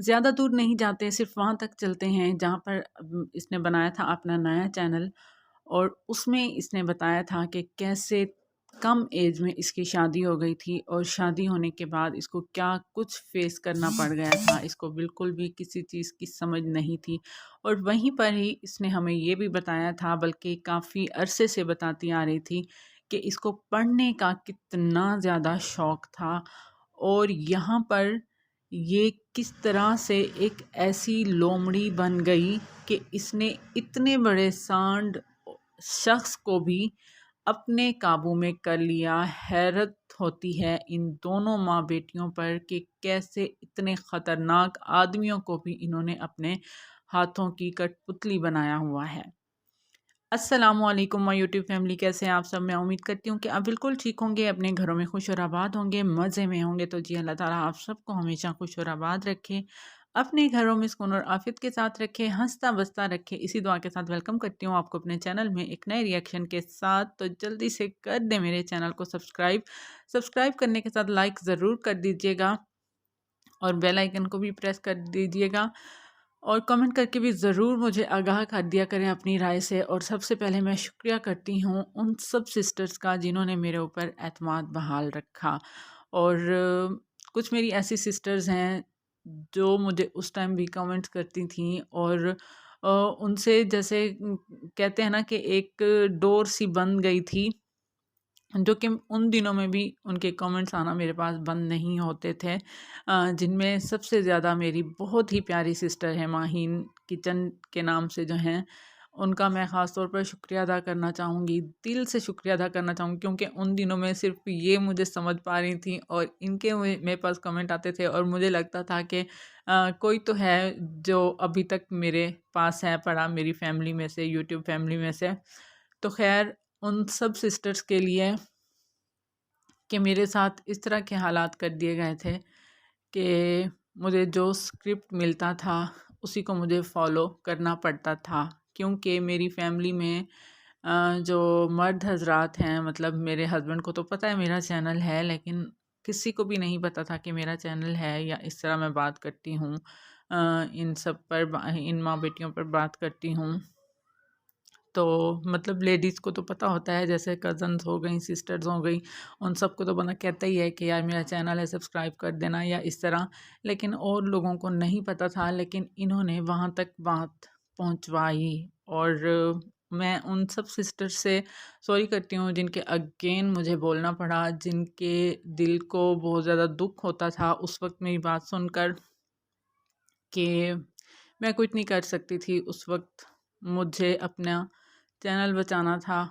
ज़्यादा दूर नहीं जाते, सिर्फ़ वहाँ तक चलते हैं जहाँ पर इसने बनाया था अपना नया चैनल। और उसमें इसने बताया था कि कैसे कम एज में इसकी शादी हो गई थी और शादी होने के बाद इसको क्या कुछ फेस करना पड़ गया था। इसको बिल्कुल भी किसी चीज़ की समझ नहीं थी और वहीं पर ही इसने हमें ये भी बताया था, बल्कि काफ़ी अरसे से बताती आ रही थी कि इसको पढ़ने का कितना ज़्यादा शौक़ था और यहाँ पर ये किस तरह से एक ऐसी लोमड़ी बन गई कि इसने इतने बड़े सांड शख्स को भी अपने काबू में कर लिया। हैरत होती है इन दोनों माँ बेटियों पर कि कैसे इतने ख़तरनाक आदमियों को भी इन्होंने अपने हाथों की कठपुतली बनाया हुआ है। अस्सलामुअलैकुम माय यूट्यूब फैमिली, कैसे हैं आप सब। मैं उम्मीद करती हूँ कि आप बिल्कुल ठीक होंगे, अपने घरों में खुश और आबाद होंगे, मज़े में होंगे। तो जी अल्लाह ताला आप सबको हमेशा खुश और आबाद रखे, अपने घरों में सुकून और आफियत के साथ रखे, हंसता बसता रखे। इसी दुआ के साथ वेलकम करती हूँ आपको अपने चैनल में एक नए रिएक्शन के साथ। तो जल्दी से कर दें मेरे चैनल को सब्सक्राइब करने के साथ लाइक ज़रूर कर दीजिएगा और बेल आइकन को भी प्रेस कर दीजिएगा और कमेंट करके भी ज़रूर मुझे आगाह कर दिया करें अपनी राय से। और सबसे पहले मैं शुक्रिया करती हूँ उन सब सिस्टर्स का जिन्होंने मेरे ऊपर एतमाद बहाल रखा। और कुछ मेरी ऐसी सिस्टर्स हैं जो मुझे उस टाइम भी कमेंट्स करती थीं और उनसे जैसे कहते हैं ना कि एक डोर सी बन गई थी, जो कि उन दिनों में भी उनके कमेंट्स आना मेरे पास बंद नहीं होते थे। जिनमें सबसे ज़्यादा मेरी बहुत ही प्यारी सिस्टर है माहीन किचन के नाम से जो हैं, उनका मैं ख़ास तौर पर शुक्रिया अदा करना चाहूँगी, दिल से शुक्रिया अदा करना चाहूँगी, क्योंकि उन दिनों में सिर्फ ये मुझे समझ पा रही थी और इनके मेरे पास कमेंट आते थे और मुझे लगता था कि कोई तो है जो अभी तक मेरे पास है पड़ा, मेरी फैमिली में से, यूट्यूब फैमिली में से। तो खैर उन सब सिस्टर्स के लिए कि मेरे साथ इस तरह के हालात कर दिए गए थे कि मुझे जो स्क्रिप्ट मिलता था उसी को मुझे फॉलो करना पड़ता था, क्योंकि मेरी फैमिली में जो मर्द हजरात हैं, मतलब मेरे हस्बैंड को तो पता है मेरा चैनल है, लेकिन किसी को भी नहीं पता था कि मेरा चैनल है या इस तरह मैं बात करती हूँ। इन सब पर, इन माँ बेटियों पर बात करती हूँ। तो मतलब लेडीज़ को तो पता होता है, जैसे कज़न्स हो गई, सिस्टर्स हो गई, उन सबको तो बंदा कहता ही है कि यार मेरा चैनल है, सब्सक्राइब कर देना या इस तरह। लेकिन और लोगों को नहीं पता था, लेकिन इन्होंने वहाँ तक बात पहुँचवाई। और मैं उन सब सिस्टर्स से सॉरी करती हूँ जिनके अगेन मुझे बोलना पड़ा, जिनके दिल को बहुत ज़्यादा दुख होता था उस वक्त मेरी बात सुनकर कि मैं कुछ नहीं कर सकती थी उस वक्त। मुझे अपना चैनल बचाना था,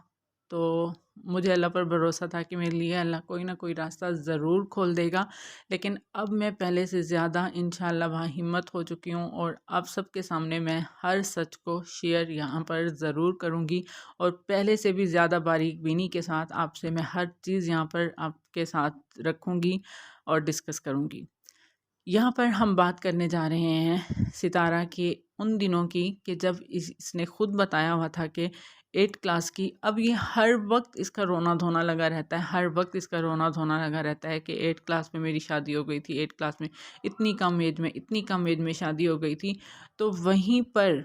तो मुझे अल्लाह पर भरोसा था कि मेरे लिए अल्लाह कोई ना कोई रास्ता ज़रूर खोल देगा। लेकिन अब मैं पहले से ज़्यादा इंशाअल्लाह बाहिम्मत हो चुकी हूँ और आप सबके सामने मैं हर सच को शेयर यहाँ पर ज़रूर करूँगी और पहले से भी ज़्यादा बारीक बीनी के साथ आपसे मैं हर चीज़ यहाँ पर आपके साथ रखूँगी और डिस्कस करूँगी। यहाँ पर हम बात करने जा रहे हैं सितारा के उन दिनों की कि जब इसने खुद बताया हुआ था कि 8 क्लास की। अब ये हर वक्त इसका रोना धोना लगा रहता है, हर वक्त इसका रोना धोना लगा रहता है कि 8 क्लास में मेरी शादी हो गई थी, 8 क्लास में इतनी कम एज में शादी हो गई थी। तो वहीं पर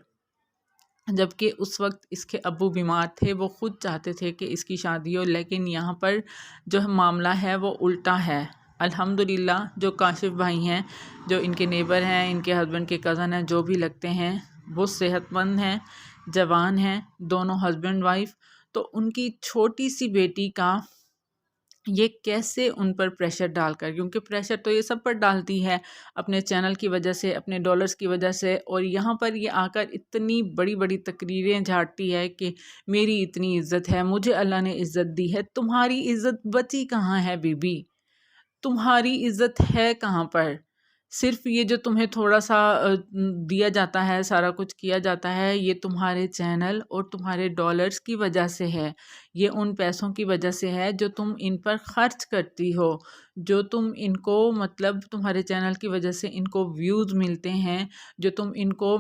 जबकि उस वक्त इसके अब्बू बीमार थे, वो खुद चाहते थे कि इसकी शादी हो, लेकिन यहाँ पर जो मामला है वो उल्टा है। अल्हम्दुलिल्लाह जो काशिफ भाई हैं, जो इनके नेबर हैं, इनके हस्बैंड के कज़न हैं, जो भी लगते हैं, वो सेहतमंद हैं, जवान हैं, दोनों हस्बैंड वाइफ। तो उनकी छोटी सी बेटी का ये कैसे उन पर प्रेशर डालकर, क्योंकि प्रेशर तो ये सब पर डालती है अपने चैनल की वजह से, अपने डॉलर्स की वजह से, और यहाँ पर ये आकर इतनी बड़ी बड़ी तकरीरें झाड़ती है कि मेरी इतनी इज्जत है, मुझे अल्लाह ने इज्जत दी है। तुम्हारी इज्जत बची कहाँ है बीबी? तुम्हारी इज्जत है कहाँ पर? सिर्फ ये जो तुम्हें थोड़ा सा दिया जाता है, सारा कुछ किया जाता है, ये तुम्हारे चैनल और तुम्हारे डॉलर्स की वजह से है। ये उन पैसों की वजह से है जो तुम इन पर खर्च करती हो, जो तुम इनको, मतलब तुम्हारे चैनल की वजह से इनको व्यूज़ मिलते हैं, जो तुम इनको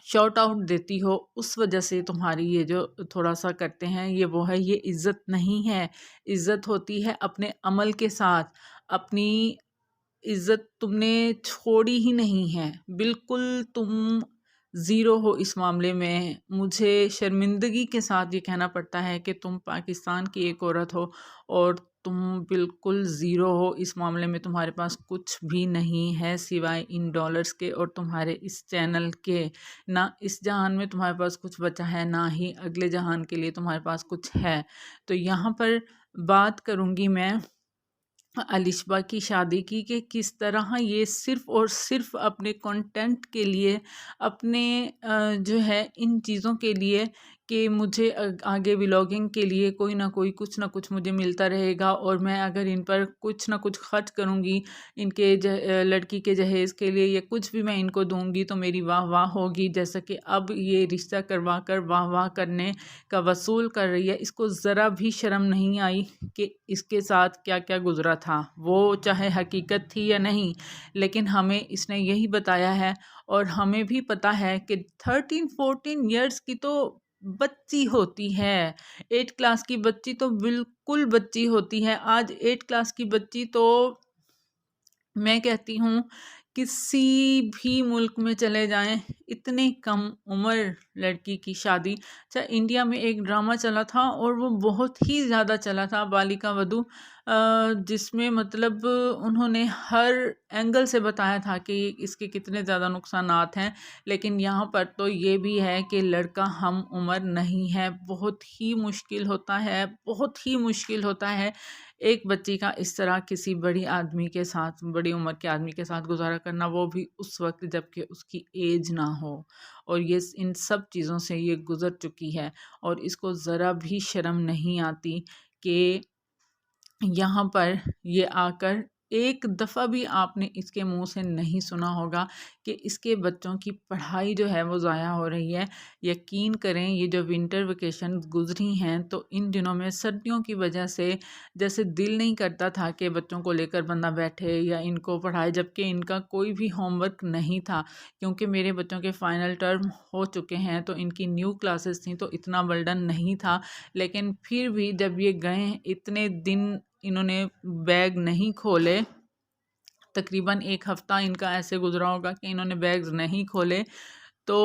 शॉर्ट आउट देती हो, उस वजह से तुम्हारी ये जो थोड़ा सा करते हैं ये वो है। ये इज़्ज़त नहीं है। इज़्ज़त होती है अपने अमल के साथ, अपनी इज़्ज़त तुमने छोड़ी ही नहीं है, बिल्कुल तुम ज़ीरो हो इस मामले में। मुझे शर्मिंदगी के साथ ये कहना पड़ता है कि तुम पाकिस्तान की एक औरत हो और तुम बिल्कुल ज़ीरो हो इस मामले में। तुम्हारे पास कुछ भी नहीं है सिवाय इन डॉलर्स के और तुम्हारे इस चैनल के। ना इस जहान में तुम्हारे पास कुछ बचा है, ना ही अगले जहान के लिए तुम्हारे पास कुछ है। तो यहाँ पर बात करूँगी मैं अलिशबा की शादी की कि किस तरह ये सिर्फ़ और सिर्फ़ अपने कंटेंट के लिए, अपने जो है इन चीज़ों के लिए कि मुझे आगे व्लॉगिंग के लिए कोई ना कोई कुछ ना कुछ मुझे मिलता रहेगा और मैं अगर इन पर कुछ ना कुछ खर्च करूँगी, इनके लड़की के जहेज़ के लिए या कुछ भी मैं इनको दूँगी तो मेरी वाह वाह होगी। जैसा कि अब ये रिश्ता करवा कर वाह वाह करने का वसूल कर रही है। इसको ज़रा भी शर्म नहीं आई कि इसके साथ क्या-क्या गुज़रा था। वो चाहे हकीकत थी या नहीं, लेकिन हमें इसने यही बताया है और हमें भी पता है कि 13-14 इयर्स की तो बच्ची होती है। 8 क्लास की बच्ची तो बिल्कुल बच्ची होती है। आज 8 क्लास की बच्ची तो मैं कहती हूँ किसी भी मुल्क में चले जाएं, इतनी कम उम्र लड़की की शादी। अच्छा, इंडिया में एक ड्रामा चला था और वो बहुत ही ज़्यादा चला था, बालिका वधू, जिसमें मतलब उन्होंने हर एंगल से बताया था कि इसके कितने ज़्यादा नुकसानात हैं। लेकिन यहाँ पर तो ये भी है कि लड़का हम उम्र नहीं है। बहुत ही मुश्किल होता है, बहुत ही मुश्किल होता है एक बच्ची का इस तरह किसी बड़ी आदमी के साथ, बड़ी उम्र के आदमी के साथ गुजारा करना, वो भी उस वक्त जबकि उसकी एज ना हो। और ये इन सब चीज़ों से ये गुज़र चुकी है और इसको ज़रा भी शर्म नहीं आती कि यहाँ पर ये आकर एक दफ़ा भी आपने इसके मुंह से नहीं सुना होगा कि इसके बच्चों की पढ़ाई जो है वो ज़ाया हो रही है। यकीन करें, ये जो विंटर वेकेशन गुजरी हैं तो इन दिनों में सर्दियों की वजह से जैसे दिल नहीं करता था कि बच्चों को लेकर बंदा बैठे या इनको पढ़ाए, जबकि इनका कोई भी होमवर्क नहीं था क्योंकि मेरे बच्चों के फ़ाइनल टर्म हो चुके हैं तो इनकी न्यू क्लासेस थी तो इतना बर्डन नहीं था। लेकिन फिर भी जब ये गए इतने दिन इन्होंने बैग नहीं खोले, तकरीबन 1 हफ़्ता इनका ऐसे गुज़रा होगा कि इन्होंने बैग्स नहीं खोले। तो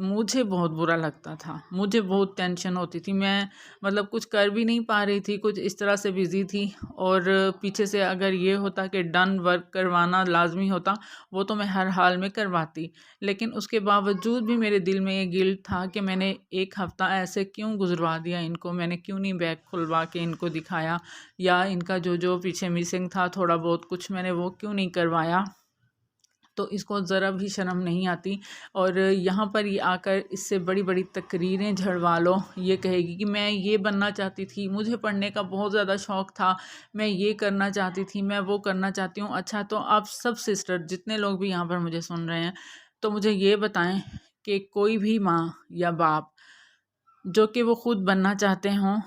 मुझे बहुत बुरा लगता था, मुझे बहुत टेंशन होती थी। मैं मतलब कुछ कर भी नहीं पा रही थी, कुछ इस तरह से बिज़ी थी। और पीछे से अगर ये होता कि डन वर्क करवाना लाज़मी होता, वो तो मैं हर हाल में करवाती। लेकिन उसके बावजूद भी मेरे दिल में ये गिल्ट था कि मैंने 1 हफ़्ता ऐसे क्यों गुज़रवा दिया इनको, मैंने क्यों नहीं बैग खुलवा के इनको दिखाया या इनका जो पीछे मिसिंग था थोड़ा बहुत कुछ मैंने वो क्यों नहीं करवाया। तो इसको ज़रा भी शर्म नहीं आती और यहाँ पर ये आकर इससे बड़ी-बड़ी तकरीरें झड़वा लो। ये कहेगी कि मैं ये बनना चाहती थी, मुझे पढ़ने का बहुत ज़्यादा शौक़ था, मैं ये करना चाहती थी, मैं वो करना चाहती हूँ। अच्छा, तो आप सब सिस्टर जितने लोग भी यहाँ पर मुझे सुन रहे हैं, तो मुझे ये बताएँ कि कोई भी माँ या बाप जो कि वो खुद बनना चाहते हों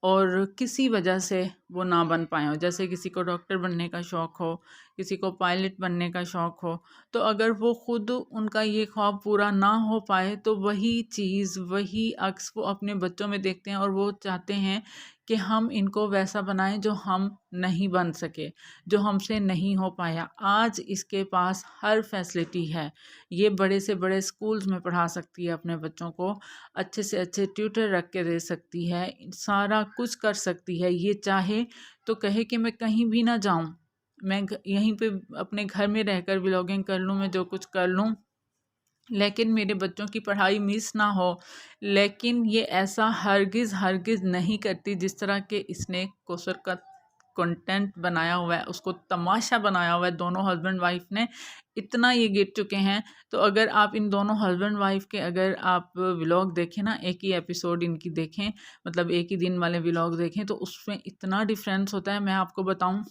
और किसी वजह से वो ना बन पाए हों, जैसे किसी को डॉक्टर बनने का शौक़ हो, किसी को पायलट बनने का शौक़ हो, तो अगर वो खुद उनका ये ख्वाब पूरा ना हो पाए तो वही चीज़, वही अक्स वो अपने बच्चों में देखते हैं और वो चाहते हैं कि हम इनको वैसा बनाएं जो हम नहीं बन सके, जो हमसे नहीं हो पाया। आज इसके पास हर फैसिलिटी है, ये बड़े से बड़े स्कूल्स में पढ़ा सकती है अपने बच्चों को, अच्छे से अच्छे ट्यूटर रख के दे सकती है, सारा कुछ कर सकती है। ये चाहे तो कहे कि मैं कहीं भी ना जाऊं, मैं यहीं पे अपने घर में रहकर व्लॉगिंग कर लूं, मैं जो कुछ कर लूं, लेकिन मेरे बच्चों की पढ़ाई मिस ना हो। लेकिन ये ऐसा हरगिज़ हरगिज़ नहीं करती जिस तरह के इसने कोसर का कंटेंट बनाया हुआ है, उसको तमाशा बनाया हुआ है। दोनों हस्बैंड वाइफ ने इतना ये गिर चुके हैं। तो अगर आप इन दोनों हस्बैंड वाइफ के अगर आप व्लॉग देखें ना, एक ही एपिसोड इनकी देखें, मतलब एक ही दिन वाले व्लॉग देखें, तो उसमें इतना डिफरेंस होता है। मैं आपको बताऊं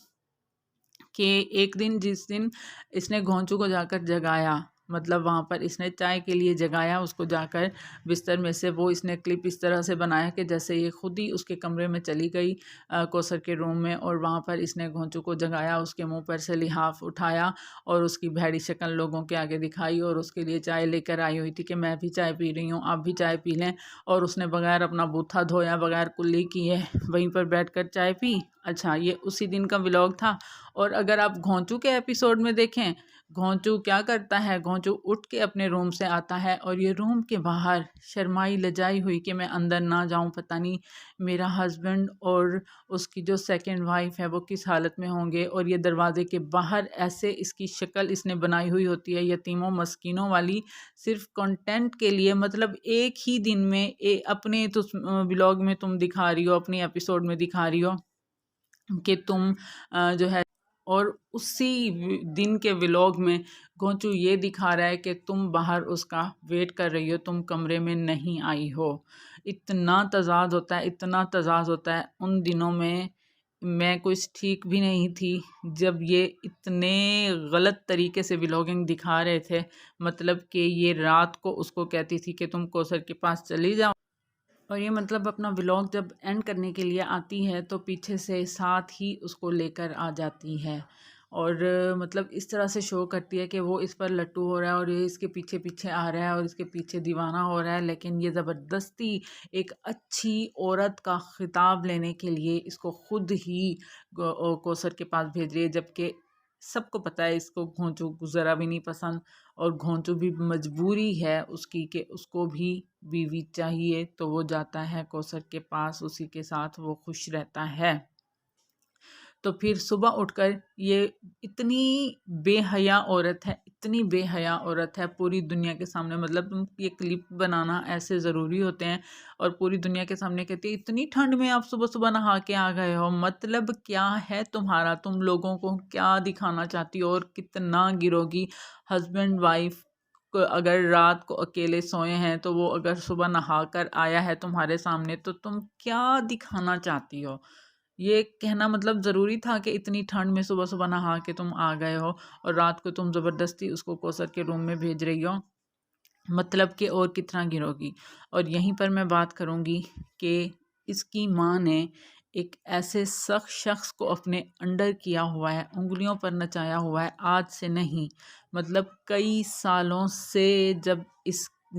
कि एक दिन जिस दिन इसने घोंचू को जाकर जगाया मतलब वहाँ पर इसने चाय के लिए जगाया उसको जाकर बिस्तर में से। वो इसने क्लिप इस तरह से बनाया कि जैसे ये खुद ही उसके कमरे में चली गई कौसर के रूम में, और वहाँ पर इसने घोंचू को जगाया, उसके मुंह पर से लिहाफ उठाया और उसकी भैड़ी शक्ल लोगों के आगे दिखाई और उसके लिए चाय लेकर आई हुई थी कि मैं भी चाय पी रही हूँ, आप भी चाय पी लें। और उसने बगैर अपना बूथा धोया, बगैर कुल्ली किए वहीं पर बैठकर चाय पी। अच्छा, ये उसी दिन का व्लॉग था। और अगर आप घोंचू के एपिसोड में देखें, घोंचू क्या करता है, घोंचू उठ के अपने रूम से आता है और ये रूम के बाहर शर्माई लजाई हुई कि मैं अंदर ना जाऊं, पता नहीं मेरा हस्बैंड और उसकी जो सेकंड वाइफ है वो किस हालत में होंगे। और ये दरवाजे के बाहर ऐसे इसकी शक्ल इसने बनाई हुई होती है यतीमों मस्किनों वाली, सिर्फ कंटेंट के लिए। मतलब एक ही दिन में अपने तो व्लॉग में तुम दिखा रही हो, अपनी एपिसोड में दिखा रही हो कि तुम जो है, और उसी दिन के व्लॉग में गोंचू ये दिखा रहा है कि तुम बाहर उसका वेट कर रही हो, तुम कमरे में नहीं आई हो। इतना तजाद होता है, इतना तजाद होता है। उन दिनों में मैं कुछ ठीक भी नहीं थी जब ये इतने गलत तरीके से व्लॉगिंग दिखा रहे थे। मतलब कि ये रात को उसको कहती थी कि तुम कौसर के पास चली जाओ, और ये मतलब अपना व्लॉग जब एंड करने के लिए आती है तो पीछे से साथ ही उसको लेकर आ जाती है। और मतलब इस तरह से शो करती है कि वो इस पर लट्टू हो रहा है और ये इसके पीछे पीछे आ रहा है और इसके पीछे दीवाना हो रहा है। लेकिन ये ज़बरदस्ती एक अच्छी औरत का खिताब लेने के लिए इसको खुद ही कौसर के पास भेज रही है, जबकि सबको पता है इसको घोंचू ज़रा भी नहीं पसंद। और घोंचू भी मजबूरी है उसकी कि उसको भी बीवी चाहिए, तो वो जाता है कौसर के पास, उसी के साथ वो खुश रहता है। तो फिर सुबह उठकर ये इतनी बेहया औरत है, इतनी बेहया औरत है पूरी दुनिया के सामने। मतलब तुम ये क्लिप बनाना ऐसे ज़रूरी होते हैं और पूरी दुनिया के सामने कहती है इतनी ठंड में आप सुबह सुबह नहा के आ गए हो, मतलब क्या है तुम्हारा, तुम लोगों को क्या दिखाना चाहती हो और कितना गिरोगी। हस्बैंड वाइफ अगर रात को अकेले सोए हैं तो वो अगर सुबह नहा कर आया है तुम्हारे सामने तो तुम क्या दिखाना चाहती हो। ये कहना मतलब ज़रूरी था कि इतनी ठंड में सुबह सुबह नहा के तुम आ गए हो और रात को तुम ज़बरदस्ती उसको कौसर के रूम में भेज रही हो, मतलब कि और कितना गिरोगी। और यहीं पर मैं बात करूँगी कि इसकी माँ ने एक ऐसे सख्त शख्स को अपने अंडर किया हुआ है, उंगलियों पर नचाया हुआ है, आज से नहीं मतलब कई सालों से।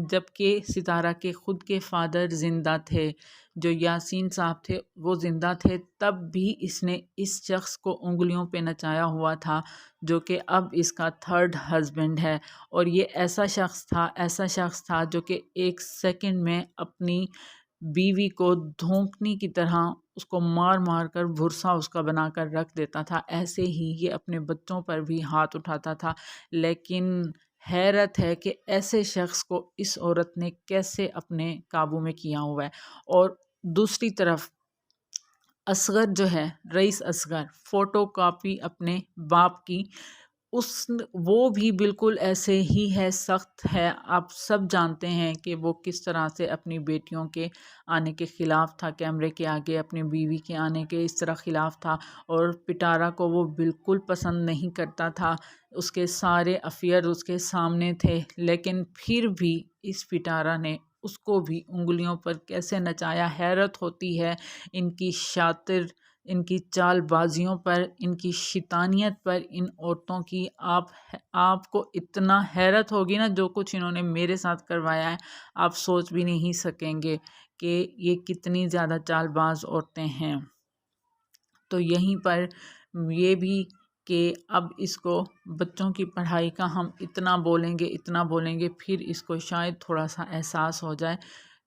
जबकि सितारा के ख़ुद के फादर ज़िंदा थे, जो यासीन साहब थे वो ज़िंदा थे, तब भी इसने इस शख्स को उंगलियों पे नचाया हुआ था, जो कि अब इसका थर्ड हस्बैंड है। और ये ऐसा शख्स था जो कि एक सेकंड में अपनी बीवी को धोंकनी की तरह उसको मार मार कर भुरसा उसका बनाकर रख देता था। ऐसे ही ये अपने बच्चों पर भी हाथ उठाता था। लेकिन हैरत है कि ऐसे शख्स को इस औरत ने कैसे अपने काबू में किया हुआ है। और दूसरी तरफ असगर जो है, रईस असगर, फ़ोटो कापी अपने बाप की, उस वो भी बिल्कुल ऐसे ही है, सख्त है। आप सब जानते हैं कि वो किस तरह से अपनी बेटियों के आने के ख़िलाफ़ था कैमरे के आगे, अपनी बीवी के आने के इस तरह ख़िलाफ़ था। और पिटारा को वो बिल्कुल पसंद नहीं करता था, उसके सारे अफेयर उसके सामने थे, लेकिन फिर भी इस पिटारा ने उसको भी उंगलियों पर कैसे नचाया। हैरत होती है इनकी शातिर, इनकी चालबाजियों पर, इनकी शैतानियत पर, इन औरतों की। आपको इतना हैरत होगी ना, जो कुछ इन्होंने मेरे साथ करवाया है आप सोच भी नहीं सकेंगे कि ये कितनी ज़्यादा चालबाज औरतें हैं। तो यहीं पर ये भी कि अब इसको बच्चों की पढ़ाई का हम इतना बोलेंगे फिर इसको शायद थोड़ा सा एहसास हो जाए।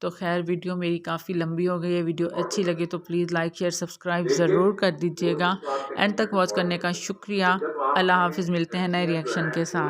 तो खैर, वीडियो मेरी काफ़ी लंबी हो गई है। वीडियो अच्छी लगे तो प्लीज़ लाइक शेयर सब्सक्राइब ज़रूर कर दीजिएगा। एंड तक वॉच करने का शुक्रिया। अल्लाह हाफिज़, मिलते हैं नए रिएक्शन के साथ।